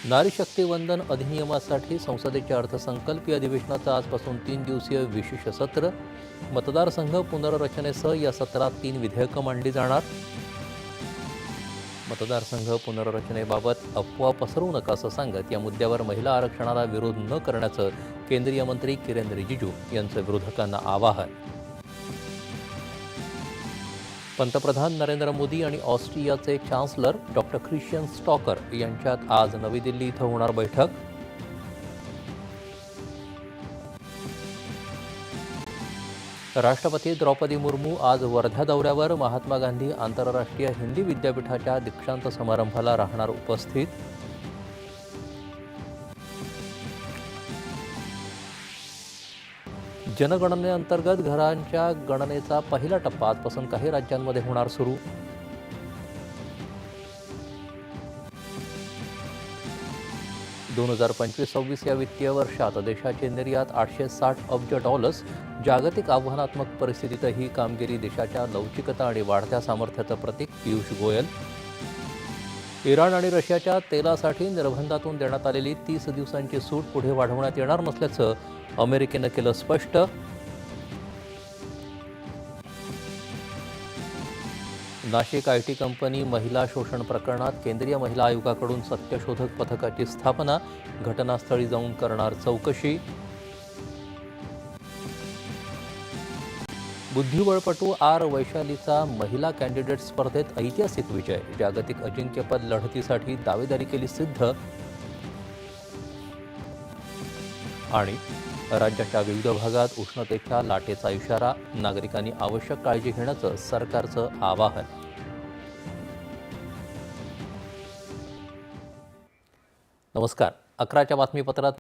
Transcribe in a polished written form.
नारी शक्ती वंदन अधिनियमासाठी संसदेच्या अर्थसंकल्पीय अधिवेशनाचं आजपासून 3 दिवसीय विशेष सत्र. मतदारसंघ पुनर्रचनेसह या सत्रात 3 विधेयकं मांडली जाणार. मतदारसंघ पुनर्रचनेबाबत अफवा पसरवू नका असं सांगत या मुद्द्यावर महिला आरक्षणाला विरोध न करण्याचं केंद्रीय मंत्री किरेन रिजिजू यांचं विरोधकांना आवाहन. पंतप्रधान नरेंद्र मोदी आणि ऑस्ट्रियाचे चान्सलर डॉक्टर ख्रिश्चियन स्टॉकर यांच्यात आज नवी दिल्ली इथं होणार बैठक. राष्ट्रपती द्रौपदी मुर्मू आज वर्धा दौऱ्यावर. महात्मा गांधी आंतरराष्ट्रीय हिंदी विद्यापीठाच्या दीक्षांत समारंभाला राहणार उपस्थित. जनगणनेअंतर्गत घरांच्या गणनेचा पहिला टप्पा आजपासून काही राज्यांमध्ये होणार सुरू. $2025-26 या वित्तीय वर्षात देशाची निर्यात $860 अब्ज. जागतिक आव्हानात्मक परिस्थितीतही कामगिरी देशाच्या लवचिकता आणि वाढत्या सामर्थ्याचं प्रतीक. पियुष गोयल. इराण आणि रशियाच्या तेलासाठी निर्बंधातून देण्यात आलेली 30 दिवसांची सूट पुढे वाढवण्यात येणार नसल्याचं अमेरिकेनं केलं स्पष्ट. नाशिक आयटी कंपनी महिला शोषण प्रकरणात केंद्रीय महिला आयोगाकडून सत्यशोधक पथकाची स्थापना. घटनास्थळी जाऊन करणार चौकशी. बुद्धिबळपटू आर वैशालीचा महिला कॅन्डिडेट स्पर्धेत ऐतिहासिक विजय. जागतिक अजिंक्यपद लढतीसाठी दावेदारी केली सिद्ध. आणि राज्याच्या विविध भागात उष्णतेच्या लाटेचा इशारा. नागरिकांनी आवश्यक काळजी घेण्याचं सरकारचं आवाहन. नमस्कार. 11च्या बातमीपत्रात